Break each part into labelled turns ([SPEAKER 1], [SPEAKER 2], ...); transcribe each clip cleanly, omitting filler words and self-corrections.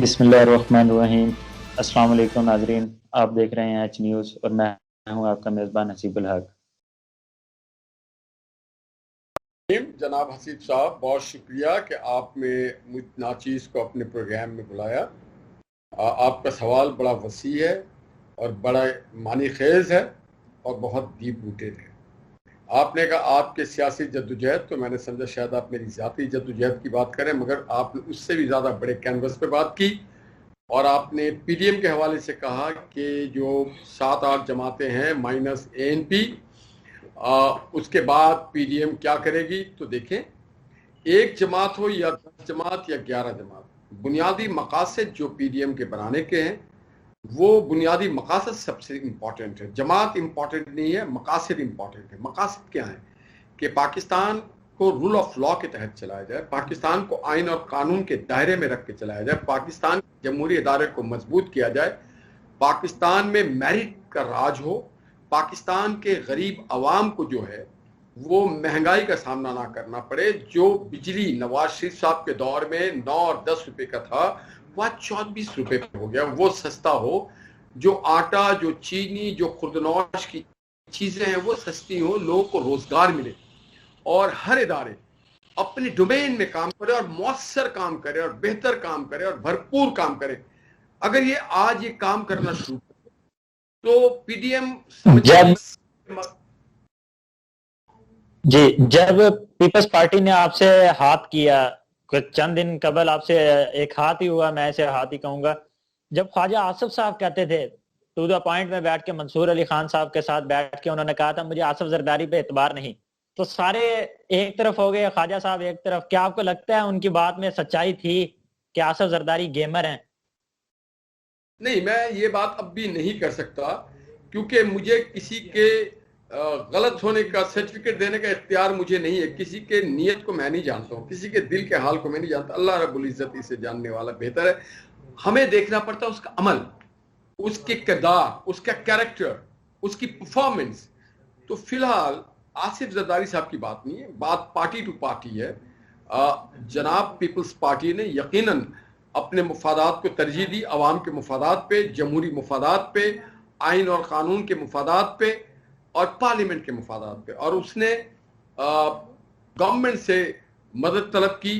[SPEAKER 1] بسم اللہ الرحمن الرحیم۔ السلام علیکم ناظرین، آپ دیکھ رہے ہیں ایچ نیوز اور میں ہوں آپ کا میزبان حسیب الحق۔
[SPEAKER 2] جناب حسیب صاحب، بہت شکریہ کہ آپ نے مجھ ناچیز کو اپنے پروگرام میں بلایا۔ آپ کا سوال بڑا وسیع ہے اور بڑا معنی خیز ہے اور بہت ڈیپ روٹڈ ہے۔ آپ نے کہا آپ کے سیاسی جدوجہد، تو میں نے سمجھا شاید آپ میری ذاتی جدوجہد کی بات کریں، مگر آپ نے اس سے بھی زیادہ بڑے کینوس پہ بات کی اور آپ نے پی ڈی ایم کے حوالے سے کہا کہ جو 7-8 جماعتیں ہیں مائنس اے این پی، اس کے بعد پی ڈی ایم کیا کرے گی۔ تو دیکھیں، ایک جماعت ہو یا 10 جماعت یا 11 جماعت، بنیادی مقاصد جو پی ڈی ایم کے بنانے کے ہیں وہ بنیادی مقاصد سب سے امپورٹنٹ ہے۔ جماعت امپورٹنٹ نہیں ہے، مقاصد امپورٹنٹ ہے۔ مقاصد کیا ہیں؟ کہ پاکستان کو رول آف لا کے تحت چلایا جائے، پاکستان کو آئین اور قانون کے دائرے میں رکھ کے چلایا جائے، پاکستان جمہوری ادارے کو مضبوط کیا جائے، پاکستان میں میرٹ کا راج ہو، پاکستان کے غریب عوام کو جو ہے وہ مہنگائی کا سامنا نہ کرنا پڑے۔ جو بجلی نواز شریف صاحب کے دور میں 9 اور 10 روپے کا تھا وہ 24 روپے پہ ہو گیا، وہ سستا ہو۔ جو آٹا، جو چینی، جو خوردنوش کی چیزیں ہیں وہ سستی ہوں، لوگوں کو روزگار ملے اور ہر ادارے اپنی ڈومین میں کام کرے اور مؤثر کام کرے اور بہتر کام کرے اور بھرپور کام کرے۔ اگر یہ آج یہ کام کرنا شروع کرے تو پی ڈی ایم
[SPEAKER 1] جب پیپلز پارٹی نے آپ سے ہاتھ کیا، کچھ چند دن قبل آپ سے ایک ہاتھ ہی ہوا، میں اسے ہاتھ ہی کہوں گا، جب خواجہ آصف صاحب کہتے تھے ٹو دا پوائنٹ میں بیٹھ کے، منصور علی خان صاحب کے ساتھ بیٹھ کے انہوں نے کہا تھا مجھے آصف زرداری پہ اعتبار نہیں، تو سارے ایک طرف ہو گئے، خواجہ صاحب ایک طرف۔ کیا آپ کو لگتا ہے ان کی بات میں سچائی تھی کہ آصف زرداری گیمر ہیں؟
[SPEAKER 2] نہیں، میں یہ بات اب بھی نہیں کر سکتا کیونکہ مجھے کسی کے غلط ہونے کا سرٹیفکیٹ دینے کا اختیار مجھے نہیں ہے۔ کسی کے نیت کو میں نہیں جانتا ہوں، کسی کے دل کے حال کو میں نہیں جانتا، اللہ رب العزت اسے جاننے والا بہتر ہے۔ ہمیں دیکھنا پڑتا ہے اس کا عمل، اس کے کردار، اس کا کیریکٹر، اس کی پرفارمنس۔ تو فی الحال آصف زرداری صاحب کی بات نہیں ہے، بات پارٹی ٹو پارٹی ہے۔ جناب پیپلز پارٹی نے یقیناً اپنے مفادات کو ترجیح دی، عوام کے مفادات پہ، جمہوری مفادات پہ، آئین اور قانون کے مفادات پہ اور پارلیمنٹ کے مفادات پہ، اور اس نے گورنمنٹ سے مدد طلب کی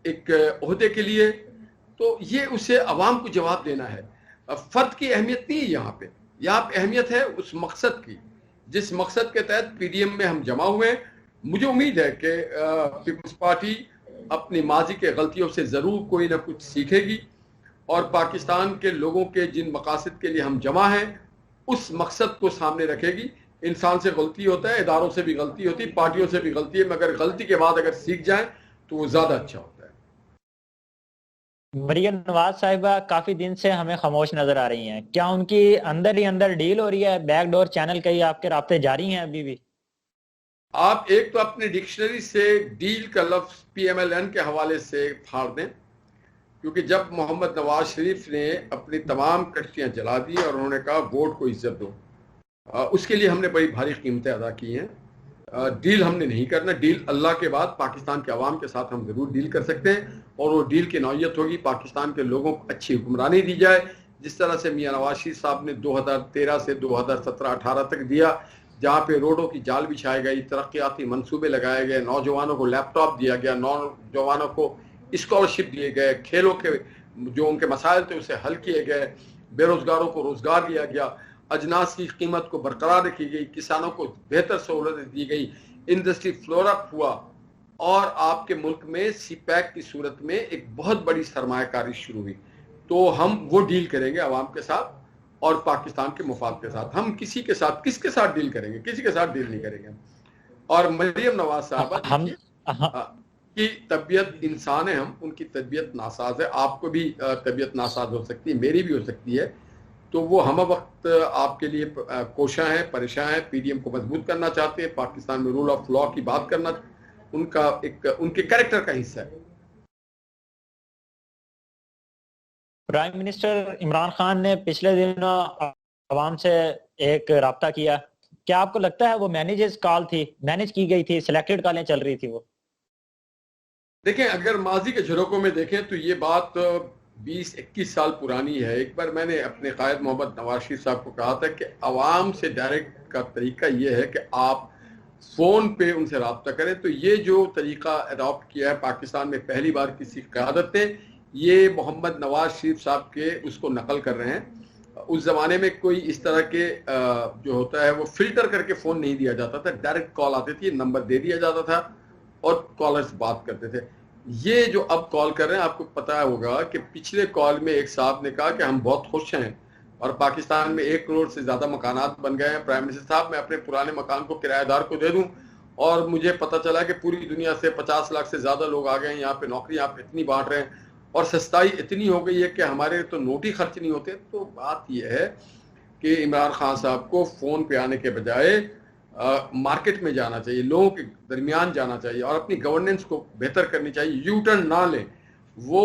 [SPEAKER 2] ایک عہدے کے لیے۔ تو یہ اسے عوام کو جواب دینا ہے۔ فرد کی اہمیت نہیں ہے یہاں پہ اہمیت ہے اس مقصد کی جس مقصد کے تحت پی ڈی ایم میں ہم جمع ہوئے ہیں۔ مجھے امید ہے کہ پیپلز پارٹی اپنی ماضی کے غلطیوں سے ضرور کوئی نہ کچھ سیکھے گی اور پاکستان کے لوگوں کے جن مقاصد کے لیے ہم جمع ہیں اس مقصد کو سامنے رکھے گی۔ انسان سے غلطی ہوتا ہے، اداروں سے بھی غلطی ہوتی ہے، پارٹیوں سے بھی غلطی ہے، مگر غلطی کے بعد اگر سیکھ جائیں تو وہ زیادہ اچھا ہوتا ہے۔
[SPEAKER 1] مریم نواز صاحبہ کافی دن سے ہمیں خاموش نظر آ رہی ہیں، کیا ان کی اندر ہی اندر ڈیل ہو رہی ہے؟ بیک ڈور چینل کئی آپ کے رابطے جاری ہیں ابھی بھی؟
[SPEAKER 2] آپ ایک تو اپنی ڈکشنری سے ڈیل کا لفظ پی ایم ایل این کے حوالے سے پھاڑ دیں، کیونکہ جب محمد نواز شریف نے اپنی تمام کشتیاں جلا دی اور انہوں نے کہا ووٹ کو عزت دو، اس کے لیے ہم نے بڑی بھاری قیمتیں ادا کی ہیں۔ ڈیل ہم نے نہیں کرنا، ڈیل اللہ کے بعد پاکستان کے عوام کے ساتھ ہم ضرور ڈیل کر سکتے ہیں، اور وہ ڈیل کی نوعیت ہوگی پاکستان کے لوگوں کو اچھی حکمرانی دی جائے، جس طرح سے میاں نواز شریف صاحب نے 2013 سے 2017-18 تک دیا، جہاں پہ روڈوں کی جال بچھائی گئی، ترقیاتی منصوبے لگائے گئے، نوجوانوں کو لیپ ٹاپ دیا گیا، نوجوانوں کو اسکالرشپ دیے گئے، کھیلوں کے جو ان کے مسائل تھے اسے حل کیے گئے، بے روزگاروں کو روزگار دیا گیا، اجناس کی قیمت کو برقرار رکھی گئی، کسانوں کو بہتر سہولتیں دی گئی، انڈسٹری فلور اپ ہوا، اور آپ کے ملک میں سی پیک کی صورت میں ایک بہت بڑی سرمایہ کاری شروع ہوئی۔ تو ہم وہ ڈیل کریں گے عوام کے ساتھ اور پاکستان کے مفاد کے ساتھ۔ ہم کسی کے ساتھ کس کے ساتھ ڈیل کریں گے؟ کسی کے ساتھ ڈیل نہیں کریں گے۔ اور مریم نواز صاحبہ کی طبیعت انسان ہے، ہم ان کی طبیعت ناساز ہے، آپ کو بھی طبیعت ناساز ہو سکتی ہے، میری بھی ہو سکتی ہے، تو وہ ہم وقت آپ کے لیے کوشاں ہیں، پریشان ہیں، پی ڈی ایم کو مضبوط کرنا چاہتے ہیں، پاکستان میں رول آف لا کی بات کرنا ان کے کریکٹر کا حصہ ہے۔
[SPEAKER 1] پرائم منسٹر عمران خان نے پچھلے دنوں عوام سے ایک رابطہ کیا، کیا آپ کو لگتا ہے وہ مینیج کی گئی تھی، سلیکٹڈ کالیں چل رہی تھی وہ؟
[SPEAKER 2] دیکھیں، اگر ماضی کے جھروکوں میں دیکھیں تو یہ بات 20-21 سال پرانی ہے. ایک بار میں نے اپنے قائد محمد نواز شریف صاحب کو کہا تھا کہ عوام سے ڈائریکٹ کا طریقہ یہ ہے کہ آپ فون پہ ان سے رابطہ کریں. تو یہ جو طریقہ اڈاپٹ کیا ہے پاکستان میں پہلی بار کسی قیادت نے, یہ محمد نواز شریف صاحب کے اس کو نقل کر رہے ہیں. اس زمانے میں کوئی اس طرح کے جو ہوتا ہے وہ فلٹر کر کے فون نہیں دیا جاتا تھا, ڈائریکٹ کال آتی تھی, نمبر دے دیا جاتا تھا اور کالرز بات کرتے تھے. یہ جو اب کال کر رہے ہیں, آپ کو پتا ہوگا کہ پچھلے کال میں ایک صاحب نے کہا کہ ہم بہت خوش ہیں اور پاکستان میں 1 کروڑ سے زیادہ مکانات بن گئے ہیں. پرائم منسٹر صاحب, میں اپنے پرانے مکان کو کرایہ دار کو دے دوں, اور مجھے پتا چلا کہ پوری دنیا سے 50 لاکھ سے زیادہ لوگ آ گئے ہیں یہاں پہ, نوکریاں آپ اتنی بانٹ رہے ہیں اور سستائی اتنی ہو گئی ہے کہ ہمارے تو نوٹ ہی خرچ نہیں ہوتے. تو بات یہ ہے کہ عمران خان صاحب کو فون پہ آنے کے بجائے مارکیٹ میں جانا چاہیے, لوگوں کے درمیان جانا چاہیے اور اپنی گورننس کو بہتر کرنی چاہیے. یو ٹرن نہ لیں. وہ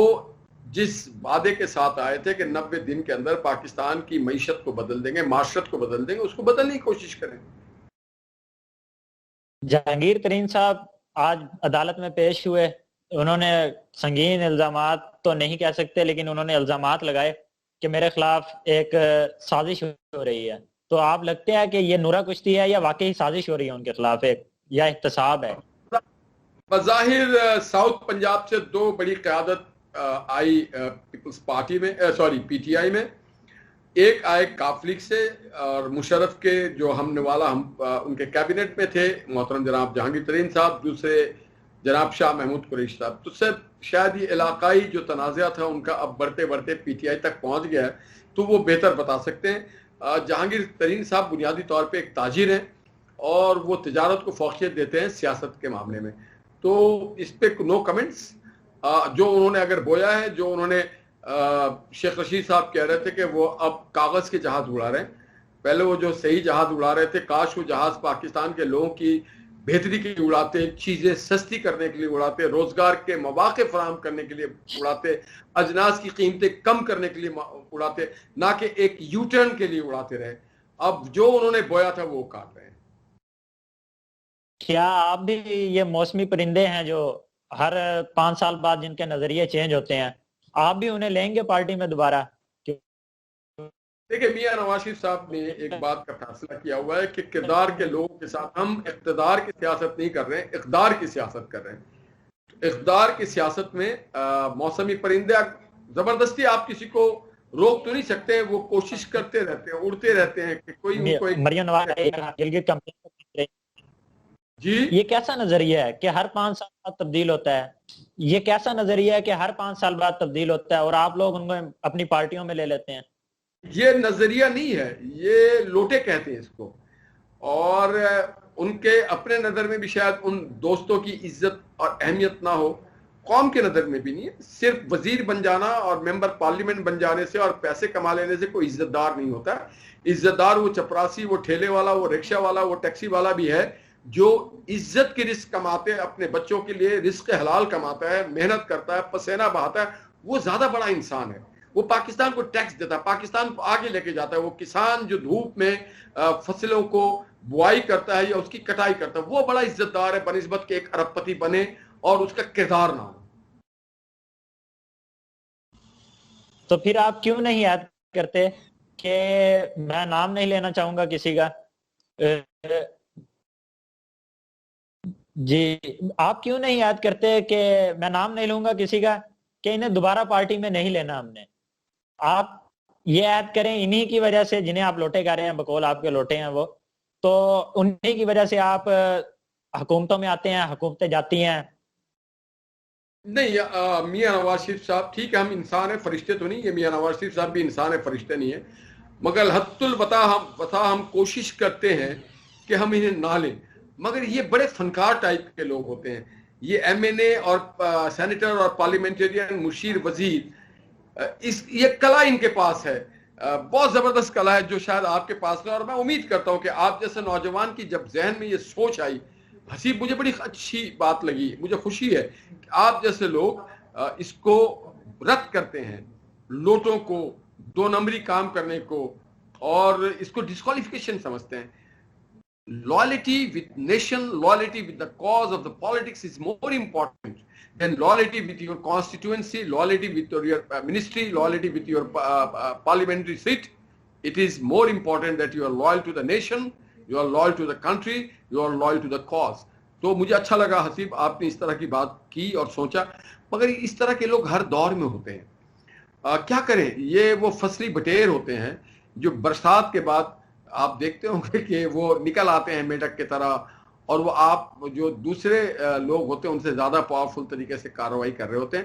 [SPEAKER 2] جس وعدے کے ساتھ آئے تھے کہ 90 دن کے اندر پاکستان کی معیشت کو بدل دیں گے, معاشرت کو بدل دیں گے, اس کو بدلنے کی کوشش کریں.
[SPEAKER 1] جہانگیر ترین صاحب آج عدالت میں پیش ہوئے. انہوں نے سنگین الزامات تو نہیں کہہ سکتے, لیکن انہوں نے الزامات لگائے کہ میرے خلاف ایک سازش ہو رہی ہے. تو آپ لگتے ہیں کہ یہ نورا کشتی ہے یا واقعی سازش ہو رہی ہے ان کے خلاف ایک, یا احتساب ہے؟
[SPEAKER 2] بظاہر ساؤتھ پنجاب سے 2 بڑی قیادت آئی پیپلز پارٹی میں, سوری پی ٹی آئی میں. ایک آئے کاف لیگ سے, اور مشرف کے جو ہم نوالا ہم ان کے کیبنٹ میں تھے محترم جناب جہانگیر ترین صاحب, دوسرے جناب شاہ محمود قریشی صاحب. تو سر شاید یہ علاقائی جو تنازعہ تھا ان کا اب بڑھتے بڑھتے پی ٹی آئی تک پہنچ گیا ہے, تو وہ بہتر بتا سکتے ہیں. جہانگیر ترین صاحب بنیادی طور پہ ایک تاجر ہیں اور وہ تجارت کو فوقیت دیتے ہیں سیاست کے معاملے میں. تو اس پہ نو کمنٹس. جو انہوں نے اگر بویا ہے, جو انہوں نے شیخ رشید صاحب کہہ رہے تھے کہ وہ اب کاغذ کے جہاز اڑا رہے ہیں, پہلے وہ جو صحیح جہاز اڑا رہے تھے, کاش وہ جہاز پاکستان کے لوگوں کی بہتری کے لیے اڑاتے, چیزیں سستی کرنے کے لیے اڑاتے, روزگار کے مواقع فراہم کرنے کے لیے اڑاتے, اجناس کی قیمتیں کم کرنے کے لیے اڑاتے, نہ کہ ایک یو ٹرن کے لیے اڑاتے رہے. اب جو انہوں نے بویا تھا وہ کاٹ رہے ہیں.
[SPEAKER 1] کیا آپ بھی یہ موسمی پرندے ہیں جو ہر 5 سال بعد جن کے نظریے چینج ہوتے ہیں, آپ بھی انہیں لیں گے پارٹی میں دوبارہ؟
[SPEAKER 2] دیکھیں, میاں نواز شریف صاحب نے ایک بات کا فیصلہ کیا ہوا ہے کہ کردار کے لوگوں کے ساتھ ہم اقتدار کی سیاست نہیں کر رہے ہیں, اقدار کی سیاست کر رہے ہیں. اقتدار کی سیاست میں موسمی پرندے زبردستی آپ کسی کو روک تو نہیں سکتے, وہ کوشش کرتے رہتے ہیں, اڑتے رہتے ہیں کہ کوئی ان کو
[SPEAKER 1] مریم نواز
[SPEAKER 2] جی
[SPEAKER 1] یہ کیسا نظریہ ہے کہ ہر 5 سال بعد تبدیل ہوتا ہے؟ یہ کیسا نظریہ ہے کہ ہر 5 سال بعد تبدیل ہوتا ہے اور آپ لوگ ان کو اپنی پارٹیوں میں لے لیتے ہیں؟
[SPEAKER 2] یہ نظریہ نہیں ہے, یہ لوٹے کہتے ہیں اس کو. اور ان کے اپنے نظر میں بھی شاید ان دوستوں کی عزت اور اہمیت نہ ہو, قوم کے نظر میں بھی نہیں ہے. صرف وزیر بن جانا اور ممبر پارلیمنٹ بن جانے سے اور پیسے کما لینے سے کوئی عزت دار نہیں ہوتا. عزت دار وہ چپراسی, وہ ٹھیلے والا, وہ رکشہ والا, وہ ٹیکسی والا بھی ہے جو عزت کی رزق کماتے, اپنے بچوں کے لیے رزق حلال کماتا ہے, محنت کرتا ہے, پسینہ بہاتا ہے. وہ زیادہ بڑا انسان ہے. وہ پاکستان کو ٹیکس دیتا ہے, پاکستان کو آگے لے کے جاتا ہے. وہ کسان جو دھوپ میں فصلوں کو بوائی کرتا ہے یا اس کی کٹائی کرتا ہے, وہ بڑا عزت دار ہے بنسبت کہ ایک ارب پتی بنے اور اس کا کردار نہ ہو.
[SPEAKER 1] تو پھر آپ کیوں نہیں یاد کرتے کہ میں نام نہیں لینا چاہوں گا کسی کا, جی آپ کیوں نہیں یاد کرتے کہ میں نام نہیں لوں گا کسی کا کہ انہیں دوبارہ پارٹی میں نہیں لینا ہم نے؟ آپ یہ یاد کریں انہی کی وجہ سے جنہیں آپ لوٹے کہہ رہے ہیں, بقول آپ کے لوٹے ہیں وہ, تو انہی کی وجہ سے آپ حکومتوں میں آتے ہیں, حکومتیں جاتی ہیں.
[SPEAKER 2] نہیں, میاں نواز شریف صاحب ٹھیک ہے, ہم انسان ہیں, فرشتے تو نہیں. یہ میاں نواز شریف صاحب بھی انسان ہے, فرشتے نہیں ہیں. مگر حد الوسع ہم کوشش کرتے ہیں کہ ہم انہیں نہ لیں. مگر یہ بڑے فنکار ٹائپ کے لوگ ہوتے ہیں. یہ ایم این اے اور سینیٹر اور پارلیمنٹرین, مشیر, وزیر, یہ کلا ان کے پاس ہے, بہت زبردست کلا ہے جو شاید آپ کے پاس نہیں. اور میں امید کرتا ہوں کہ آپ جیسے نوجوان کی جب ذہن میں یہ سوچ آئی, حسیب, مجھے بڑی اچھی بات لگی, مجھے خوشی ہے کہ آپ جیسے لوگ اس کو رد کرتے ہیں, لوٹوں کو, 2 نمبری کام کرنے کو, اور اس کو ڈسکوالیفیکیشن سمجھتے ہیں. loyalty with nation, loyalty with the cause of the politics is more important than loyalty with your constituency, loyalty with your ministry, loyalty with your parliamentary seat. It is more important that you are loyal to the nation, you are loyal to the country, you are loyal to the cause. تو مجھے اچھا لگا حسیب آپ نے اس طرح کی بات کی اور سوچا، مگر اس طرح کے لوگ ہر دور میں ہوتے ہیں. کیا کریں، یہ وہ فصلی بٹیر ہوتے ہیں جو برسات کے بعد آپ دیکھتے ہوں گے کہ وہ نکل آتے ہیں میڈک کی طرح، اور وہ آپ جو دوسرے لوگ ہوتے ہیں ان سے زیادہ پاورفل طریقے سے کارروائی کر رہے ہوتے ہیں.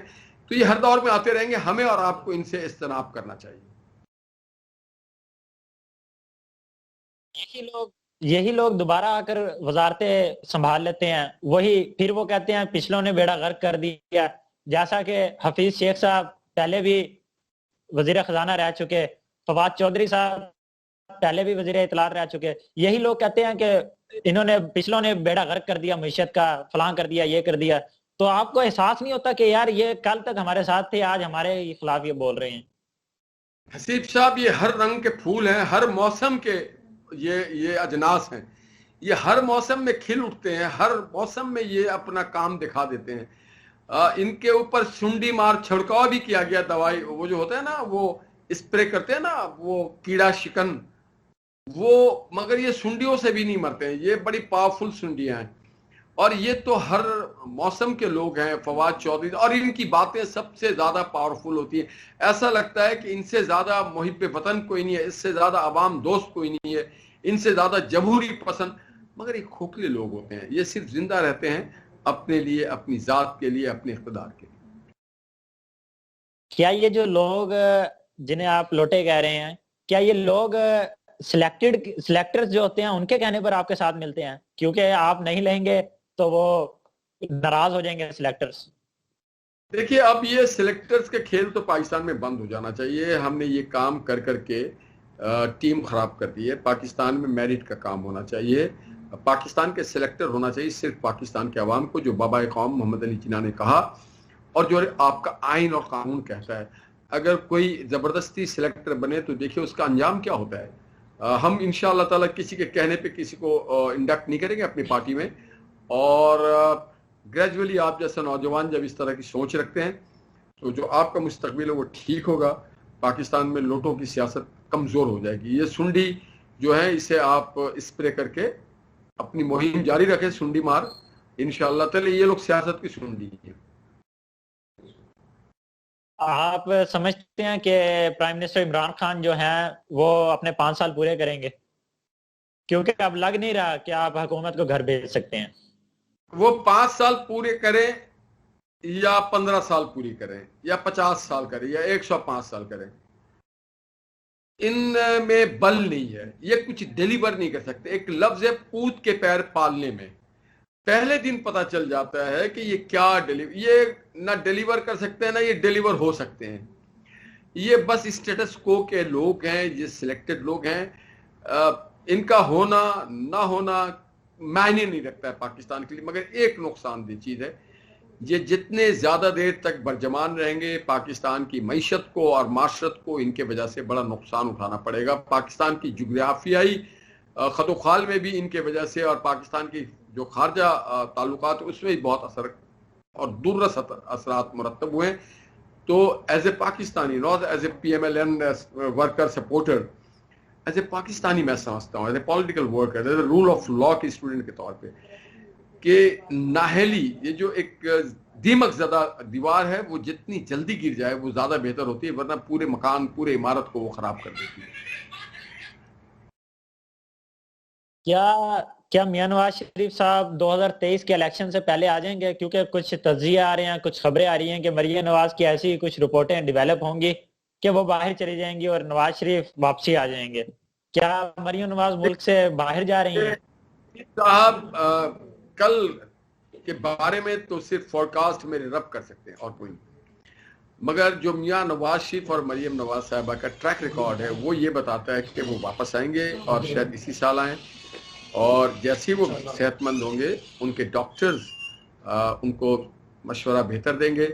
[SPEAKER 2] تو یہ ہر دور میں آتے رہیں گے، ہمیں اور آپ کو ان سے اجتناب کرنا چاہیے.
[SPEAKER 1] یہی لوگ دوبارہ آ کر وزارتیں سنبھال لیتے ہیں، وہی پھر وہ کہتے ہیں پچھلوں نے بیڑا غرق کر دیا. جیسا کہ حفیظ شیخ صاحب پہلے بھی وزیر خزانہ رہ چکے، فواد چودھری صاحب پہلے بھی وزیر اطلاعات رہ چکے، یہی لوگ کہتے ہیں کہ انہوں نے پچھلوں نے بیڑا غرق کر دیا معیشت کا، فلاں کر دیا، یہ کر دیا. تو آپ کو احساس نہیں ہوتا کہ یار یہ کل تک ہمارے ساتھ تھے، آج ہمارے خلاف یہ بول رہے ہیں؟
[SPEAKER 2] حسیب صاحب یہ ہر رنگ کے پھول ہیں، ہر موسم کے یہ اجناس ہیں، یہ ہر موسم میں کھل اٹھتے ہیں، ہر موسم میں یہ اپنا کام دکھا دیتے ہیں. ان کے اوپر سنڈی مار چھڑکاؤ بھی کیا گیا، دوائی وہ جو ہوتا ہے نا، وہ اسپرے کرتے ہیں نا، وہ کیڑا شکن، وہ مگر یہ سنڈیوں سے بھی نہیں مرتے ہیں، یہ بڑی پاورفل سنڈیاں ہیں. اور یہ تو ہر موسم کے لوگ ہیں، فواد چودھری، اور ان کی باتیں سب سے زیادہ پاورفل ہوتی ہیں. ایسا لگتا ہے کہ ان سے زیادہ محب وطن کوئی نہیں ہے، اس سے زیادہ عوام دوست کوئی نہیں ہے، ان سے زیادہ جمہوری پسند، مگر یہ کھوکھلے لوگ ہوتے ہیں. یہ صرف زندہ رہتے ہیں اپنے لیے، اپنی ذات کے لیے، اپنے اقتدار کے لیے.
[SPEAKER 1] کیا یہ جو لوگ جنہیں آپ لوٹے کہہ رہے ہیں، کیا یہ لوگ سلیکٹرز جو ہوتے ہیں ان کے کہنے پر آپ کے ساتھ ملتے ہیں؟ کیونکہ آپ نہیں لیں گے تو وہ ناراض ہو جائیں گے سلیکٹرز.
[SPEAKER 2] دیکھیے اب یہ سلیکٹرز کے کھیل تو پاکستان میں بند ہو جانا چاہیے. ہم نے یہ کام کر کر کے ٹیم خراب کر دی ہے. پاکستان میں میرٹ کا کام ہونا چاہیے، پاکستان کے سلیکٹر ہونا چاہیے صرف پاکستان کے عوام کو، جو بابا قوم محمد علی جناح نے کہا اور جو آپ کا آئین اور قانون کہتا ہے. اگر کوئی زبردستی سلیکٹر بنے تو دیکھیے اس کا انجام کیا ہوتا ہے. ہم انشاءاللہ تعالی کسی کے کہنے پہ کسی کو انڈکٹ نہیں کریں گے اپنی پارٹی میں. اور گریجولی آپ جیسا نوجوان جب اس طرح کی سوچ رکھتے ہیں تو جو آپ کا مستقبل ہے وہ ٹھیک ہوگا. پاکستان میں لوٹوں کی سیاست کمزور ہو جائے گی. یہ سنڈی جو ہے اسے آپ اسپرے کر کے اپنی مہم جاری رکھیں، سنڈی مار. انشاءاللہ تعالی یہ لوگ سیاست کی سنڈی ہیں.
[SPEAKER 1] آپ سمجھتے ہیں کہ پرائم منسٹر عمران خان جو ہیں وہ اپنے 5 سال پورے کریں گے؟ کیونکہ اب لگ نہیں رہا کہ آپ حکومت کو گھر بھیج سکتے ہیں.
[SPEAKER 2] وہ 5 سال پورے کریں یا 15 سال پوری کریں یا 50 سال کریں یا 105 سال کریں، ان میں بل نہیں ہے. یہ کچھ ڈیلیور نہیں کر سکتے. ایک لفظ ہے پوت کے پیر پالنے میں، پہلے دن پتا چل جاتا ہے کہ یہ کیا یہ نہ ڈیلیور کر سکتے ہیں نہ یہ ڈیلیور ہو سکتے ہیں. یہ بس اسٹیٹس کو کے لوگ ہیں، یہ سلیکٹڈ لوگ ہیں. ان کا ہونا نہ ہونا معنی نہیں رکھتا ہے پاکستان کے لیے. مگر ایک نقصان دہ چیز ہے، یہ جتنے زیادہ دیر تک برجمان رہیں گے پاکستان کی معیشت کو اور معاشرت کو ان کے وجہ سے بڑا نقصان اٹھانا پڑے گا. پاکستان کی جغرافیائی خط و خال میں بھی ان کے وجہ سے، اور پاکستان کی جو خارجہ تعلقات اس میں بھی بہت اثر اور دورس اثرات مرتب ہوئے. تو as a Pakistani, not as a P M L N worker supporter, as a Pakistani میں سمجھتا ہوں، as a political worker, as a rule of law کے اسٹوڈنٹ کے طور پہ، کہ ناہلی یہ جو ایک دیمک زدہ دیوار ہے وہ جتنی جلدی گر جائے وہ زیادہ بہتر ہوتی ہے، ورنہ پورے مکان پورے عمارت کو وہ خراب کر دیتی ہے.
[SPEAKER 1] کیا میاں نواز شریف صاحب 2023 کے الیکشن سے پہلے آ جائیں گے؟ کیونکہ کچھ تجزیے آ رہے ہیں، کچھ خبریں آ رہی ہیں کہ مریم نواز کی ایسی کچھ رپورٹیں ڈیولپ ہوں گی کہ وہ باہر چلی جائیں گی اور نواز شریف واپسی آ جائیں گے. کیا مریم نواز ملک سے باہر جا رہی ہیں؟
[SPEAKER 2] صاحب کل کے بارے میں تو صرف فورکاسٹ میرے رب کر سکتے ہیں اور کوئی نہیں. مگر جو میاں نواز شریف اور مریم نواز صاحبہ کا ٹریک ریکارڈ ہے وہ یہ بتاتا ہے کہ وہ واپس آئیں گے اور شاید اسی سال آئیں. اور جیسے وہ صحت مند ہوں گے ان کے ڈاکٹرز ان کو مشورہ بہتر دیں گے.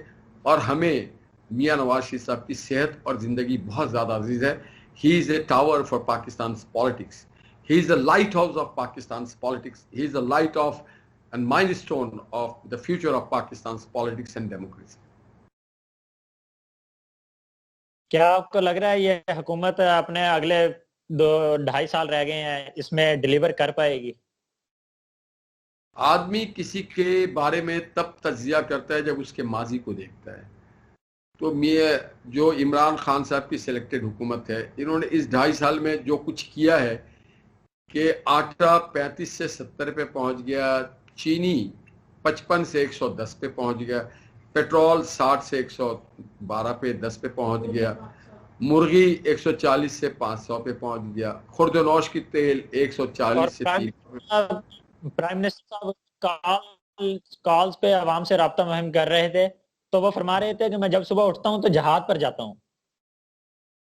[SPEAKER 2] اور ہمیں میاں نواز شریف صاحب کی صحت اور زندگی بہت زیادہ عزیز ہے. He is a tower for Pakistan politics. He is the lighthouse of Pakistan's politics. He is the light of and milestone of the future of Pakistan's politics and democracy.
[SPEAKER 1] کیا آپ کو لگ رہا ہے یہ حکومت اپنے اگلے 2-2.5 سال رہ گئے ہیں اس میں ڈیلیور کر پائے گی؟
[SPEAKER 2] آدمی کسی کے بارے میں تب تجزیہ کرتا ہے جب اس کے ماضی کو دیکھتا ہے. تو جو عمران خان صاحب کی سلیکٹڈ حکومت ہے، انہوں نے اس 2.5 سال میں جو کچھ کیا ہے کہ آٹا 35 سے 70 پہ پہنچ گیا، چینی 55 سے 110 پہ پہنچ گیا، پیٹرول 60 سے 112 پہ 10 پہ پہنچ گیا، مرغی 140 سے 500 پہ پہنچ گیا، خرد و نوش کی تیل 140 سے 300.
[SPEAKER 1] پرائم منسٹر صاحب کالز پہ عوام سے رابطہ مہم کر رہے تھے تو وہ فرما رہے تھے کہ میں جب صبح اٹھتا ہوں تو جہاد پر جاتا ہوں،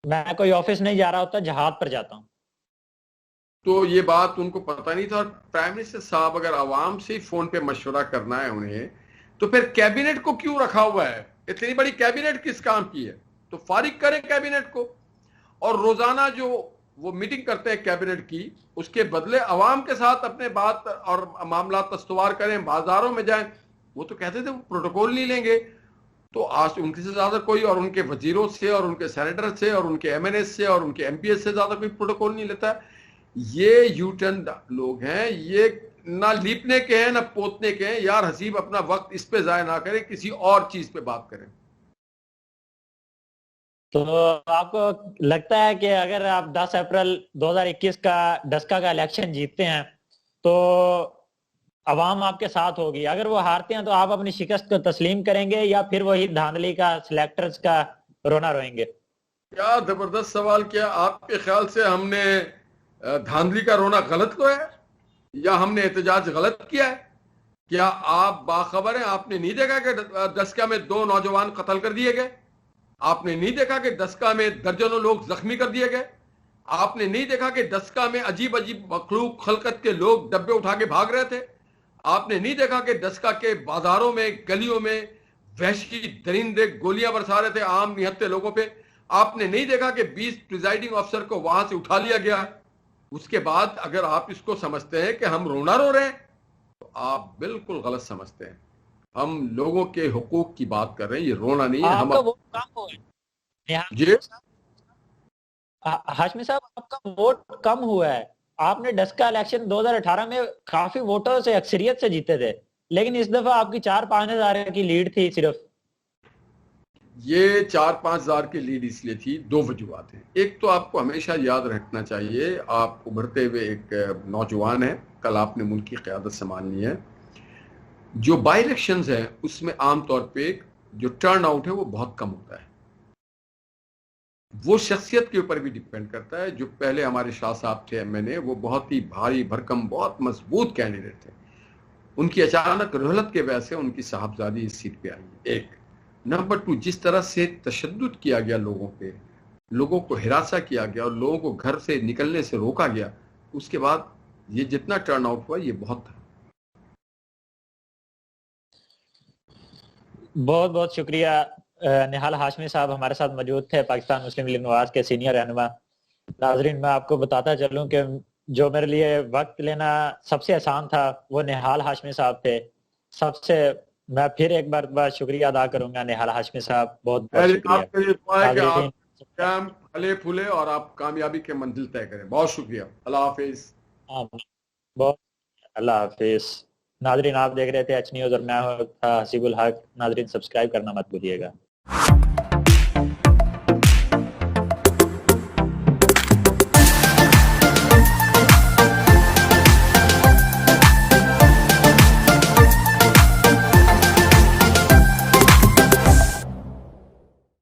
[SPEAKER 1] میں کوئی آفس نہیں جا رہا ہوتا، جہاد پر جاتا ہوں.
[SPEAKER 2] تو یہ بات ان کو پتہ نہیں تھا. اور پرائم منسٹر صاحب اگر عوام سے فون پہ مشورہ کرنا ہے انہیں تو پھر کیبنٹ کو کیوں رکھا ہوا ہے؟ اتنی بڑی کیبنٹ کس کام کی ہے؟ تو فارغ کریں کیبنٹ کو، اور روزانہ جو وہ میٹنگ کرتے ہیں کیبنٹ کی، اس کے بدلے عوام کے ساتھ اپنے بات اور معاملات استوار کریں، بازاروں میں جائیں. وہ تو کہتے تھے وہ پروٹوکول نہیں لیں گے. تو آج ان سے زیادہ کوئی، اور ان کے وزیروں سے اور ان کے سینیٹر سے اور ان کے ایم این ایس سے اور ان کے ایم پی ایس سے زیادہ کوئی پروٹوکول نہیں لیتا. یہ یو ٹرن لوگ ہیں، یہ نہ لیپنے کے ہیں نہ پوتنے کے ہیں. یار حسیب اپنا وقت اس پہ ضائع نہ کریں، کسی اور چیز پہ بات کریں.
[SPEAKER 1] تو آپ کو لگتا ہے کہ اگر آپ 10 اپریل 2021 کا ڈسکا کا الیکشن جیتتے ہیں تو عوام آپ کے ساتھ ہوگی، اگر وہ ہارتے ہیں تو آپ اپنی شکست کو تسلیم کریں گے یا پھر وہی دھاندلی کا سلیکٹرز کا رونا روئیں گے؟
[SPEAKER 2] کیا زبردست سوال کیا. آپ کے خیال سے ہم نے دھاندلی کا رونا غلط تو ہے یا ہم نے احتجاج غلط کیا ہے؟ کیا آپ باخبر ہیں؟ آپ نے نہیں دیکھا کہ ڈسکا میں 2 نوجوان قتل کر دیے گئے؟ آپ نے نہیں دیکھا کہ ڈسکا میں درجنوں لوگ زخمی کر دیے گئے؟ آپ نے نہیں دیکھا کہ ڈسکا میں عجیب عجیب مخلوق خلقت کے لوگ ڈبے اٹھا کے بھاگ رہے تھے؟ آپ نے نہیں دیکھا کہ ڈسکا کے بازاروں میں گلیوں میں وحشی درندے گولیاں برسا رہے تھے عام نہتے لوگوں پہ؟ آپ نے نہیں دیکھا کہ 20 پریزائڈنگ افسر کو وہاں سے اٹھا لیا گیا؟ اس کے بعد اگر آپ اس کو سمجھتے ہیں کہ ہم رونا رو رہے ہیں تو آپ بالکل غلط سمجھتے ہیں. ہم لوگوں کے حقوق کی بات کر رہے ہیں، یہ رونا نہیں ہے. ہم
[SPEAKER 1] جی ہاشمی صاحب، آپ کا ووٹ کم ہوا ہے. آپ نے ڈسکا الیکشن 2018 میں کافی ووٹوں سے اکثریت سے جیتے تھے، لیکن اس دفعہ آپ کی 4-5 ہزار کی لیڈ تھی صرف.
[SPEAKER 2] یہ 4-5 ہزار کی لیڈ اس لیے تھی، 2 وجوہات ہیں. ایک تو آپ کو ہمیشہ یاد رکھنا چاہیے، آپ ابھرتے ہوئے ایک نوجوان ہیں، کل آپ نے ملک کی قیادت سنبھالنی ہے. جو بائی الیکشنز ہیں اس میں عام طور پہ جو ٹرن آؤٹ ہے وہ بہت کم ہوتا ہے. وہ شخصیت کے اوپر بھی ڈیپینڈ کرتا ہے. جو پہلے ہمارے شاہ صاحب تھے ایم این اے، وہ بہت ہی بھاری بھرکم بہت مضبوط کینڈیڈیٹ تھے. ان کی اچانک رحلت کے وجہ سے ان کی صاحبزادی اس سیٹ پہ آئی. ایک نمبر 2، جس طرح سے تشدد کیا گیا لوگوں پہ، لوگوں کو ہراساں کیا گیا اور لوگوں کو گھر سے نکلنے سے روکا گیا، اس کے بعد یہ جتنا ٹرن آؤٹ ہوا یہ بہت تھا.
[SPEAKER 1] بہت بہت شکریہ. نہال ہاشمی صاحب ہمارے ساتھ موجود تھے، پاکستان مسلم لیگ نواز کے سینئر رہنما. ناظرین، میں آپ کو بتاتا چلوں کہ جو میرے لیے وقت لینا سب سے آسان تھا وہ نہال ہاشمی صاحب تھے. میں پھر ایک بار شکریہ ادا کروں گا نہال ہاشمی صاحب، بہت بہت شکریہ.
[SPEAKER 2] آپ کے لیے دعا ہے کہ آپ کام پھلے پھولے اور آپ کامیابی کے منزل طے کریں. بہت شکریہ. اللہ حافظ.
[SPEAKER 1] بہت اللہ حافظ. ناظرین، آپ دیکھ رہے تھے ایچ نیوز اور میں ہوں حسیب الحق. ناظرین، سبسکرائب کرنا مت بھولیے گا.